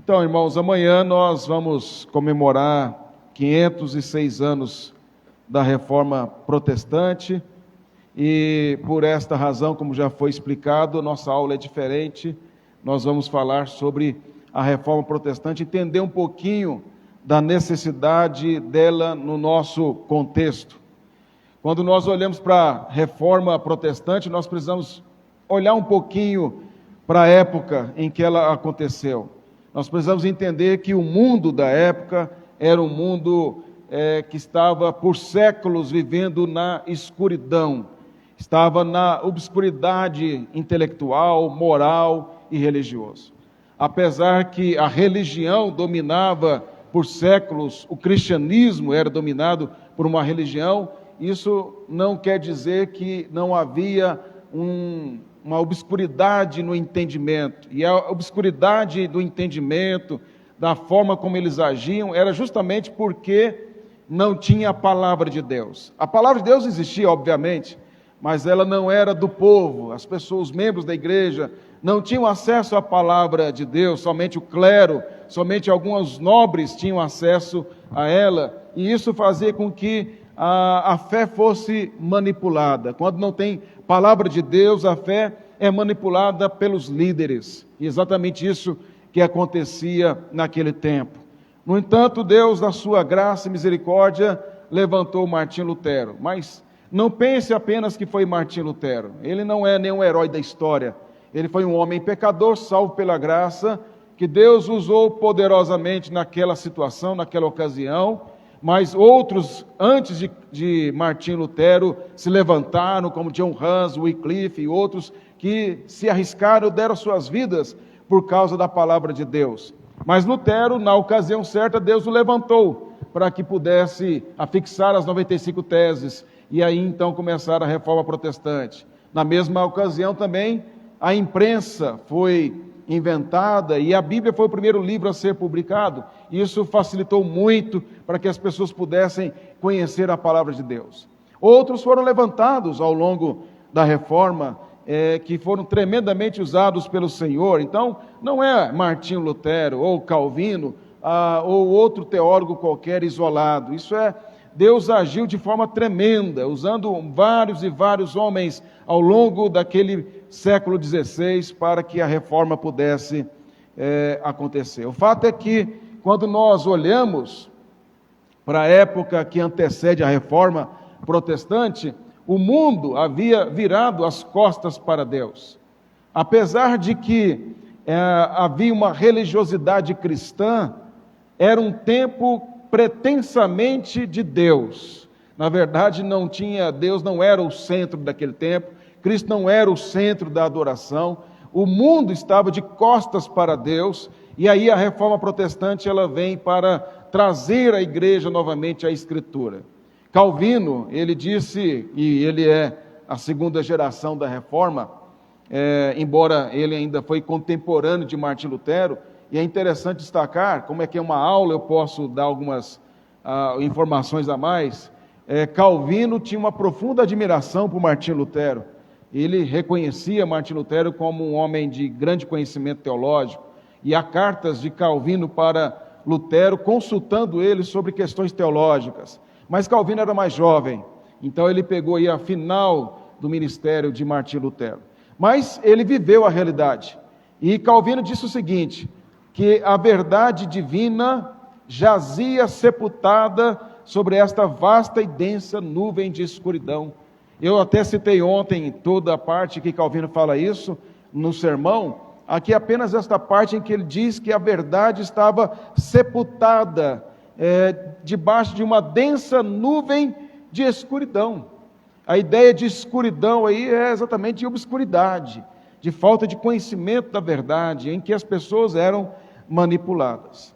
Então, irmãos, amanhã nós vamos comemorar 506 anos da Reforma Protestante e por esta razão, como já foi explicado, nossa aula é diferente. Nós vamos falar sobre a Reforma Protestante, entender um pouquinho da necessidade dela no nosso contexto. Quando nós olhamos para a Reforma Protestante, nós precisamos olhar um pouquinho para a época em que ela aconteceu. Nós precisamos entender que o mundo da época era um mundo que estava por séculos vivendo na escuridão, estava na obscuridade intelectual, moral e religiosa. Apesar que a religião dominava por séculos, o cristianismo era dominado por uma religião, isso não quer dizer que não havia uma obscuridade no entendimento. E a obscuridade do entendimento, da forma como eles agiam, era justamente porque não tinha a palavra de Deus. A palavra de Deus existia, obviamente, mas ela não era do povo. As pessoas, os membros da igreja, não tinham acesso à palavra de Deus, somente o clero, somente alguns nobres tinham acesso a ela, e isso fazia com que a fé fosse manipulada. Quando não tem palavra de Deus, a fé é manipulada pelos líderes. E exatamente isso que acontecia naquele tempo. No entanto, Deus, na sua graça e misericórdia, levantou Martim Lutero. Mas não pense apenas que foi Martim Lutero. Ele não é nenhum herói da história. Ele foi um homem pecador, salvo pela graça, que Deus usou poderosamente naquela situação, naquela ocasião. Mas outros, antes de Martim Lutero, se levantaram, como John Hus, Wycliffe e outros, que se arriscaram, deram suas vidas por causa da palavra de Deus. Mas Lutero, na ocasião certa, Deus o levantou para que pudesse afixar as 95 teses e aí então começar a Reforma Protestante. Na mesma ocasião também, a imprensa foi inventada e a Bíblia foi o primeiro livro a ser publicado. Isso facilitou muito para que as pessoas pudessem conhecer a palavra de Deus. Outros foram levantados ao longo da Reforma, que foram tremendamente usados pelo Senhor. Então, não é Martim Lutero ou Calvino ou outro teólogo qualquer isolado. Isso é, Deus agiu de forma tremenda, usando vários e vários homens ao longo daquele século XVI para que a reforma pudesse acontecer. O fato é que, quando nós olhamos para a época que antecede a Reforma Protestante, o mundo havia virado as costas para Deus. Apesar de que havia uma religiosidade cristã, era um tempo pretensamente de Deus. Na verdade, Deus não era o centro daquele tempo, Cristo não era o centro da adoração, o mundo estava de costas para Deus, e aí a Reforma Protestante ela vem para trazer a igreja novamente à Escritura. Calvino, ele disse, e ele é a segunda geração da Reforma, embora ele ainda foi contemporâneo de Martim Lutero, e é interessante destacar, como é que é uma aula, eu posso dar algumas informações a mais. Calvino tinha uma profunda admiração por Martim Lutero. Ele reconhecia Martim Lutero como um homem de grande conhecimento teológico, e há cartas de Calvino para Lutero, consultando ele sobre questões teológicas. Mas Calvino era mais jovem, então ele pegou aí a final do ministério de Martim Lutero. Mas ele viveu a realidade, e Calvino disse o seguinte, que a verdade divina jazia sepultada sobre esta vasta e densa nuvem de escuridão. Eu até citei ontem toda a parte que Calvino fala isso, no sermão, aqui apenas esta parte em que ele diz que a verdade estava sepultada debaixo de uma densa nuvem de escuridão. A ideia de escuridão aí é exatamente de obscuridade, de falta de conhecimento da verdade, em que as pessoas eram manipuladas.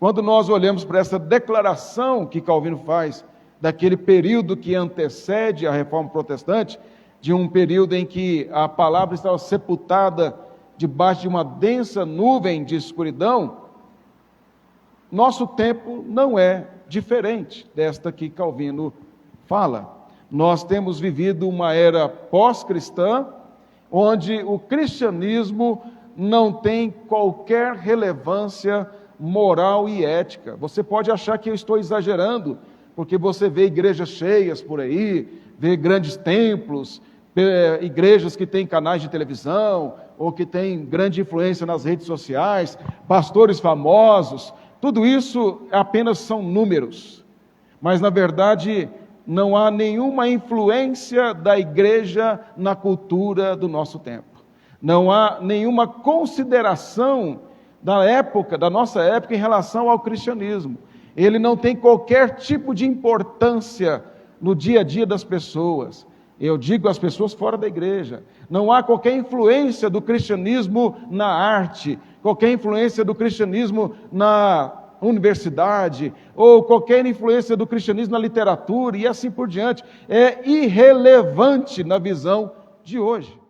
Quando nós olhamos para essa declaração que Calvino faz, daquele período que antecede a Reforma Protestante, de um período em que a palavra estava sepultada debaixo de uma densa nuvem de escuridão, nosso tempo não é diferente desta que Calvino fala. Nós temos vivido uma era pós-cristã, onde o cristianismo não tem qualquer relevância moral e ética. Você pode achar que eu estou exagerando, porque você vê igrejas cheias por aí, vê grandes templos, igrejas que têm canais de televisão, ou que têm grande influência nas redes sociais, pastores famosos. Tudo isso apenas são números. Mas, na verdade, não há nenhuma influência da igreja na cultura do nosso tempo. Não há nenhuma consideração da nossa época em relação ao cristianismo. Ele não tem qualquer tipo de importância no dia a dia das pessoas. Eu digo as pessoas fora da igreja. Não há qualquer influência do cristianismo na arte, qualquer influência do cristianismo na universidade, ou qualquer influência do cristianismo na literatura, e assim por diante. É irrelevante na visão de hoje.